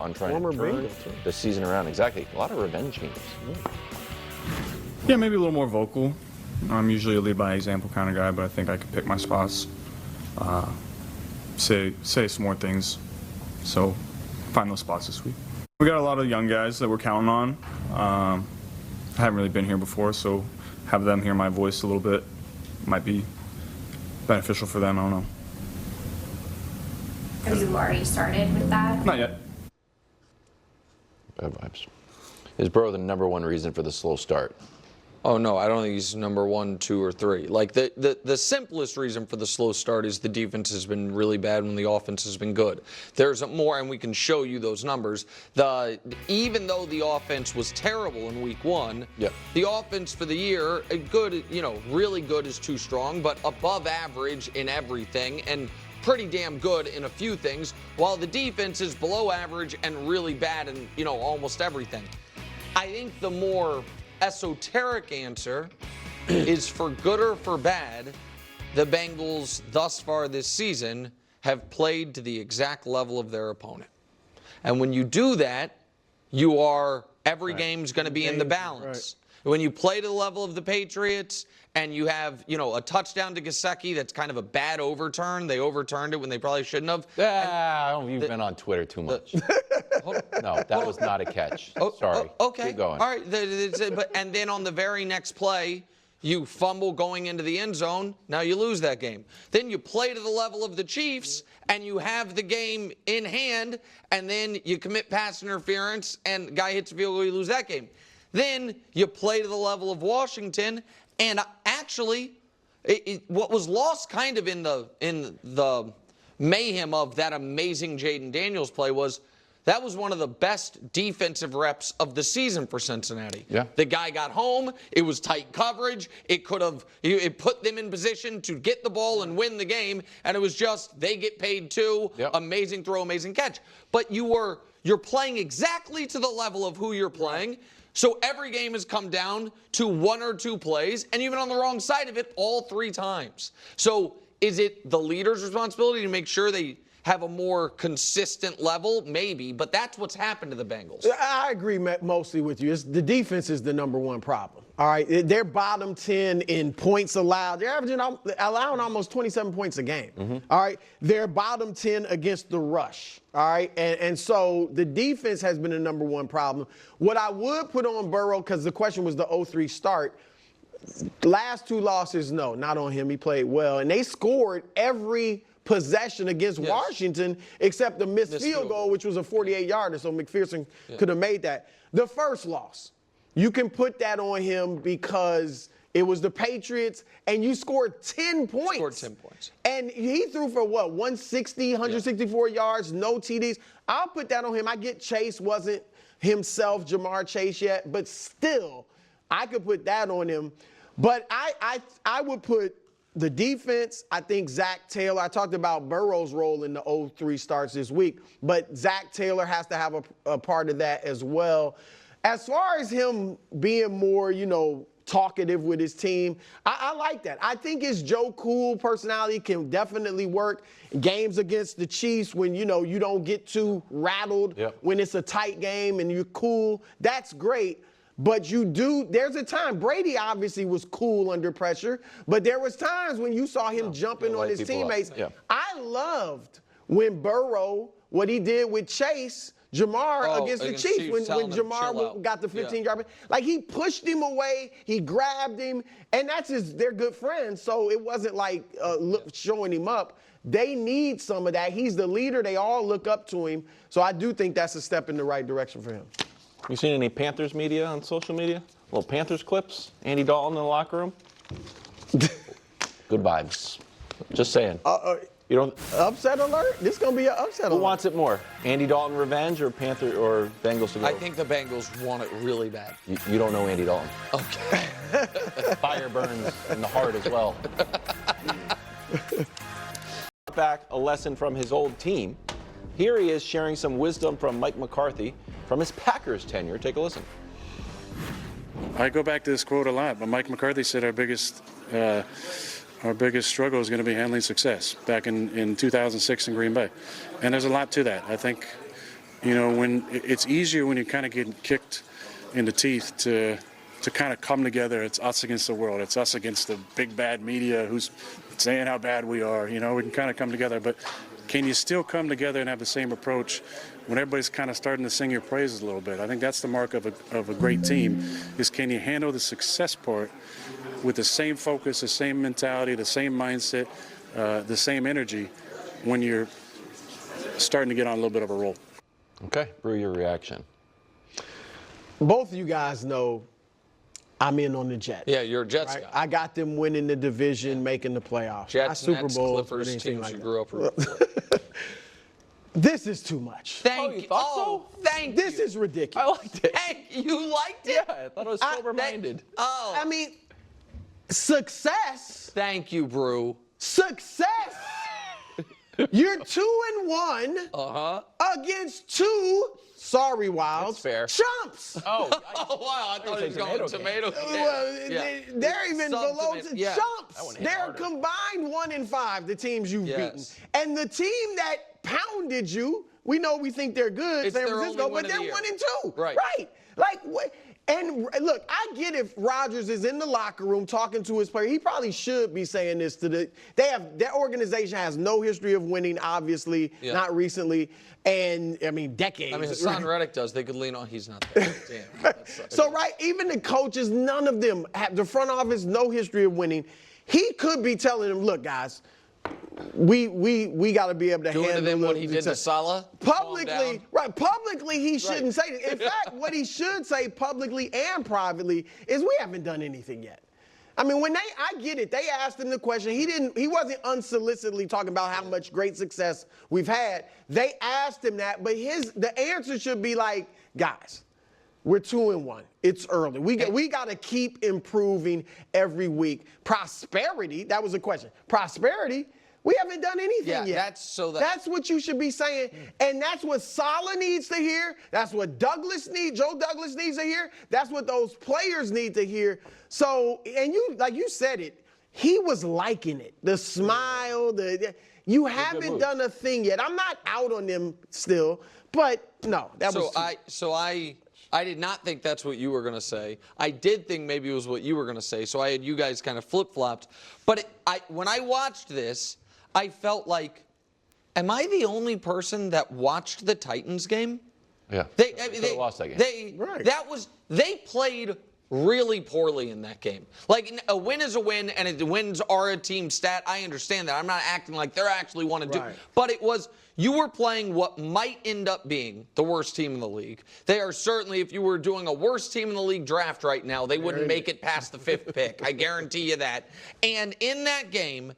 on trying to turn the season around. Exactly. A lot of revenge games. Yeah, maybe a little more vocal. I'm usually a lead by example kind of guy, but I think I could pick my spots, say some more things. So find those spots this week. We got a lot of young guys that we're counting on. I haven't really been here before, so have them hear my voice a little bit might be beneficial for them. I don't know. Have you already started with that? Not yet. Bad vibes. Is Burrow the #1 reason for the slow start? Oh, no, I don't think he's number 1, 2, or 3. Like, the simplest reason for the slow start is the defense has been really bad when the offense has been good. There's more, and we can show you those numbers. Even though the offense was terrible in week 1, the offense for the year, good, really good is too strong, but above average in everything, and pretty damn good in a few things, while the defense is below average and really bad in, almost everything. I think the more esoteric answer is, for good or for bad, the Bengals thus far this season have played to the exact level of their opponent. And when you do that, every game's going to be in the balance. When you play to the level of the Patriots and you have, a touchdown to Gesicki that's kind of a bad overturn. They overturned it when they probably shouldn't have. You've been on Twitter too much. No, that was not a catch. Sorry. Okay. Keep going. All right. And then on the very next play, you fumble going into the end zone. Now you lose that game. Then you play to the level of the Chiefs, and you have the game in hand, and then you commit pass interference, and the guy hits a field goal, you lose that game. Then you play to the level of Washington, and actually, what was lost kind of in the mayhem of that amazing Jaden Daniels play was that was one of the best defensive reps of the season for Cincinnati. Yeah. The guy got home. It was tight coverage. It put them in position to get the ball and win the game, and it was just they get paid too. Yep. Amazing throw, amazing catch. But you're playing exactly to the level of who you're playing. So every game has come down to 1 or 2 plays, and you've been on the wrong side of it all 3 times. So is it the leader's responsibility to make sure they have a more consistent level? Maybe, but that's what's happened to the Bengals. I agree mostly with you. The defense is the #1 problem. All right, they're bottom 10 in points allowed. They're allowing almost 27 points a game. All right, they're bottom 10 against the rush. All right, and so the defense has been the #1 problem. What I would put on Burrow, because the question was the 0-3 start, last 2 losses, no, not on him. He played well, and they scored every possession against Washington except the missed field goal, which was a 48-yarder, so McPherson could have made that. The first loss, you can put that on him because it was the Patriots, and you scored 10 points. Scored 10 points. And he threw for what, 160, 164 yards, no TDs. I'll put that on him. I get Chase wasn't himself, Jamar Chase yet, but still, I could put that on him. But I would put the defense, I think Zach Taylor, I talked about Burrow's role in the 0-3 starts this week, but Zach Taylor has to have a part of that as well. As far as him being more, talkative with his team, I like that. I think his Joe Cool personality can definitely work. Games against the Chiefs when, you don't get too rattled when it's a tight game and you're cool. That's great. But there's a time, Brady obviously was cool under pressure, but there was times when you saw him jumping on his teammates. I loved when Burrow, what he did with Chase, Jamar against the Chiefs when Jamar got the 15-yard. Like, he pushed him away, he grabbed him, and they're good friends, so it wasn't like showing him up. They need some of that. He's the leader. They all look up to him. So I do think that's a step in the right direction for him. You seen any Panthers media on social media? Little Panthers clips? Andy Dalton in the locker room? Good vibes. Just saying. You don't upset alert? This is gonna be an upset alert. Who wants it more? Andy Dalton revenge or Bengals to go? I think the Bengals want it really bad. You don't know Andy Dalton. Okay. Fire burns in the heart as well. Back a lesson from his old team. Here he is sharing some wisdom from Mike McCarthy from his Packers tenure. Take a listen. I go back to this quote a lot, but Mike McCarthy said our biggest struggle is going to be handling success back in 2006 in Green Bay. And there's a lot to that. I think You know, when it's easier when you're kind of getting kicked in the teeth to kind of come together. It's us against the world. It's us against the big bad media who's saying how bad we are. You know, we can kind of come together, but can you still come together and have the same approach when everybody's kind of starting to sing your praises a little bit? I think that's the mark of a great team, is can you handle the success part with the same focus, the same mentality, the same mindset, the same energy when you're starting to get on a little bit of a roll. Okay, Brew, your reaction. Both of you guys know I'm in on the Jets. Yeah, you're a Jets Right? guy. I got them winning the division, making the playoffs. Jets, Not Super Nets, Bowl, Clippers, anything teams like you that. grew up with. This is too much. Thank you you. thought Oh, so? thank This you. is ridiculous. I liked it. Hey, you liked it? Yeah, I thought it was sober-minded. Oh, I mean, success. thank you, Brew. Success. You're 2-1 against two, sorry, Wilds, That's fair. chumps. Oh, Oh, wow, I thought he was tomato going can. tomato. Well, Yeah. they're even below Subtomato, the yeah. That chumps. one hit They're harder. combined 1-5, the teams you've beaten. Yes. And the team that pounded you, we know we think they're good, It's San their Francisco, only win but of they're the year. 1-2. Right. Right. Like, what? And look, I get if Rodgers is in the locker room talking to his player, he probably should be saying this to their organization has no history of winning, obviously, Yeah. not recently, and I mean decades. I mean, Hassan Reddick does. They could lean on. He's not there. Damn. That sucks. So, right, even the coaches, none of them have the front office, no history of winning. He could be telling them, look, guys, we got to be able to Doing to handle them what the he did to success. Salah? Calm Publicly, down. right? Publicly, he shouldn't say this. In fact, what he should say publicly and privately is, we haven't done anything yet. I mean, I get it. They asked him the question. He wasn't unsolicitedly talking about how much great success we've had. They asked him that, but the answer should be like, guys, we're 2-1. It's early. We got to keep improving every week. Prosperity, that was the question. Prosperity, we haven't done anything yet. That's what you should be saying. And that's what Salah needs to hear. That's what Joe Douglas needs to hear. That's what those players need to hear. So, and you said it, he was liking it. The smile, you haven't done a thing yet. I'm not out on them still, but no, that was. I did not think that's what you were going to say. I did think maybe it was what you were going to say, so I had you guys kind of flip-flopped. But when I watched this, I felt like, am I the only person that watched the Titans game? Yeah. They lost that game. They played really poorly in that game. Like, a win is a win, and wins are a team stat. I understand that. I'm not acting like they're actually want to do. But you were playing what might end up being the worst team in the league. They are certainly, if you were doing a worst team in the league draft right now, they wouldn't make it past the 5th pick. I guarantee you that. And in that game,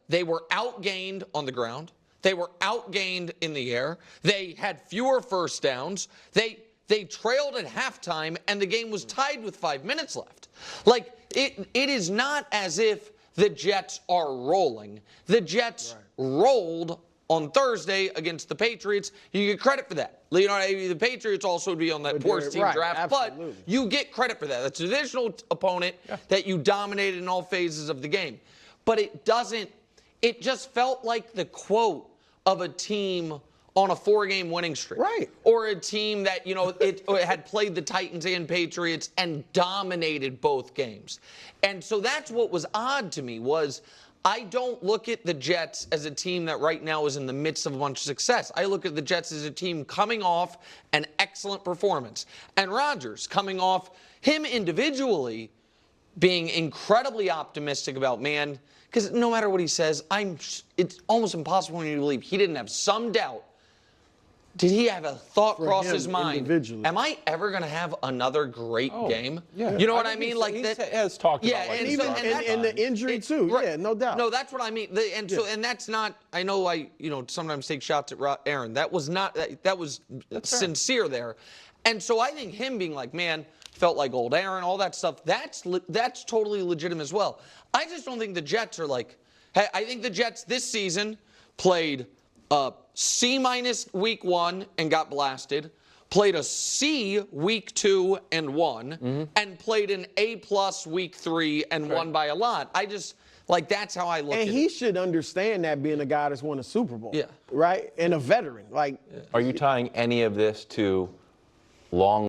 they were outgained on the ground. They were outgained in the air. They had fewer first downs. They trailed at halftime, and the game was tied with 5 minutes left. Like, it is not as if the Jets are rolling. The Jets rolled on Thursday against the Patriots. You get credit for that. You know, the Patriots also would be on that worst team draft, absolutely. but you get credit for that. That's an additional opponent that you dominated in all phases of the game. But it just felt like the quote of a team on a 4-game winning streak. Right. Or a team that, it had played the Titans and Patriots and dominated both games. And so that's what was odd to me was I don't look at the Jets as a team that right now is in the midst of a bunch of success. I look at the Jets as a team coming off an excellent performance. And Rodgers coming off him individually being incredibly optimistic about, man, because no matter what he says, it's almost impossible for me to believe he didn't have some doubt. Did he have a thought cross his mind? Individually. Am I ever going to have another great game? Yeah. You know what I think mean? he's- Like he that. has talked Yeah, about like and this even- all and the that's- time. the injury too. Right. Yeah, no doubt. No, that's what I mean. And that's not. I know I sometimes take shots at Aaron. That was not. That was sincere there. And so I think him being like, man, felt like old Aaron, all that stuff. That's totally legitimate as well. I just don't think the Jets are like. Hey, I think the Jets this season played C- week 1 and got blasted. Played a C week 2 and won, and played an A+ week 3 and won by a lot. Like, that's how I look at And it. he should understand that, being a guy that's won a Super Bowl. Yeah. Right? And a veteran. Like, Are you tying any of this to long